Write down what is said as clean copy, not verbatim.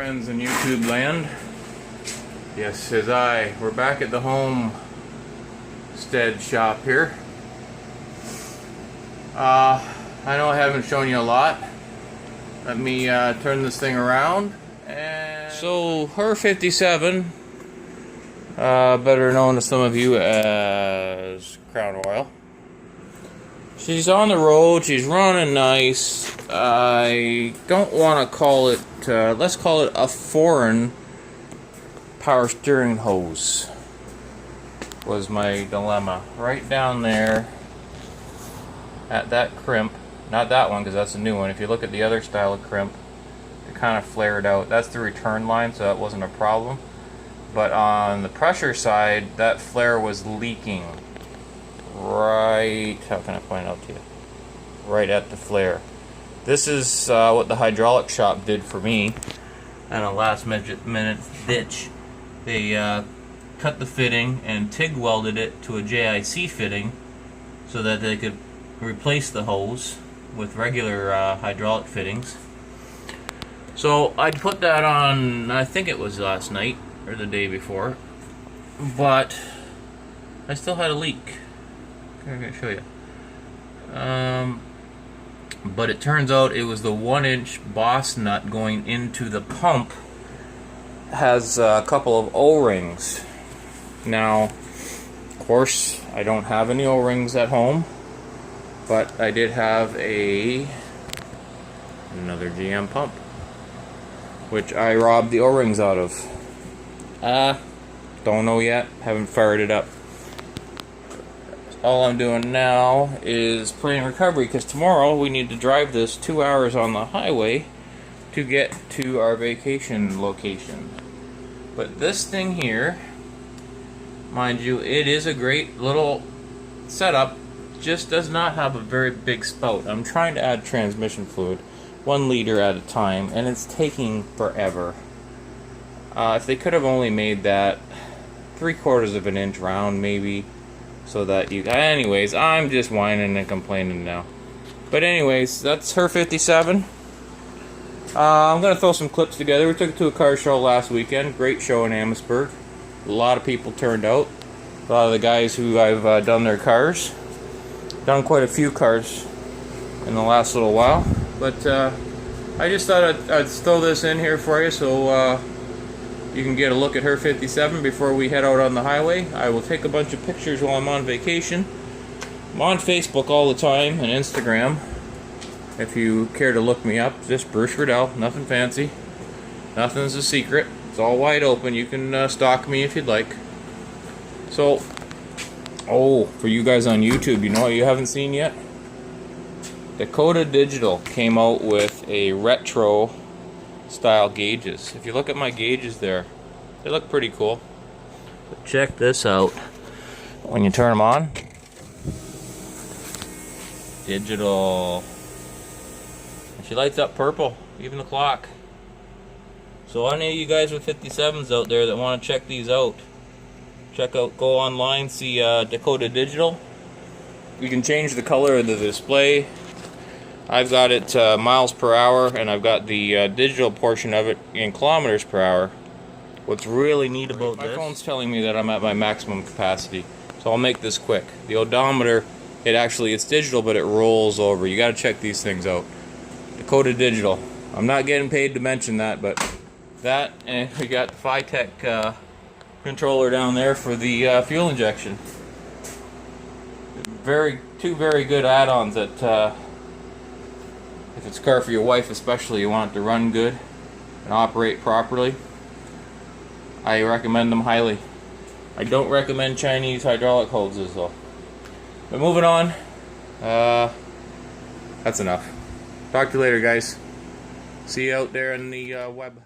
friends in YouTube land. Yes, says I. We're back at the homestead shop here. I know I haven't shown you a lot. Let me turn this thing around. And so, her 57, better known to some of you as Crown Oil. She's on the road, she's running nice. I don't want to call it, let's call it a foreign power steering hose, was my dilemma. Right down there at that crimp, not that one because that's a new one. If you look at the other style of crimp, it kind of flared out. That's the return line, so that wasn't a problem. But on the pressure side, that flare was leaking. Right, how can I point it out to you? Right at the flare. This is what the hydraulic shop did for me at a last minute ditch. They cut the fitting and TIG welded it to a JIC fitting so that they could replace the hose with regular hydraulic fittings. So I put that on, I think it was last night or the day before, but I still had a leak. I'm going to show you. But it turns out it was the 1-inch boss nut going into the pump has a couple of O-rings. Now, of course, I don't have any O-rings at home, but I did have another GM pump, which I robbed the O-rings out of. Don't know yet, haven't fired it up. All I'm doing now is playing recovery, because tomorrow we need to drive this 2 hours on the highway to get to our vacation location. But this thing here, mind you, it is a great little setup, just does not have a very big spout. I'm trying to add transmission fluid 1 liter at a time, and it's taking forever. If they could have only made that 3/4 of an inch round maybe, so that you... Anyways, I'm just whining and complaining now. But anyways, that's her 57. I'm going to throw some clips together. We took it to a car show last weekend. Great show in Amherstburg. A lot of people turned out. A lot of the guys who I've done their cars. Done quite a few cars in the last little while. But I just thought I'd throw this in here for you so you can get a look at her 57 before we head out on the highway. I will take a bunch of pictures while I'm on vacation. I'm on Facebook all the time and Instagram. If you care to look me up, just Bruce Riddell, nothing fancy. Nothing's a secret. It's all wide open. You can stalk me if you'd like. So, for you guys on YouTube, you know what you haven't seen yet? Dakota Digital came out with a retro style gauges. If you look at my gauges there, they look pretty cool. But check this out. When you turn them on, digital. And she lights up purple, even the clock. So any of you guys with 57s out there that want to check these out, go online, see Dakota Digital. You can change the color of the display. I've got it miles per hour, and I've got the digital portion of it in kilometers per hour. What's really neat about this, my phone's telling me that I'm at my maximum capacity, so I'll make this quick. The odometer, it's digital, but it rolls over. You got to check these things out. Dakota Digital. I'm not getting paid to mention that, but that, and we got the Phytech controller down there for the fuel injection. Two very good add-ons that. If it's a car for your wife especially, you want it to run good and operate properly, I recommend them highly. I don't recommend Chinese hydraulic hoses though. But moving on, that's enough. Talk to you later, guys. See you out there in the web.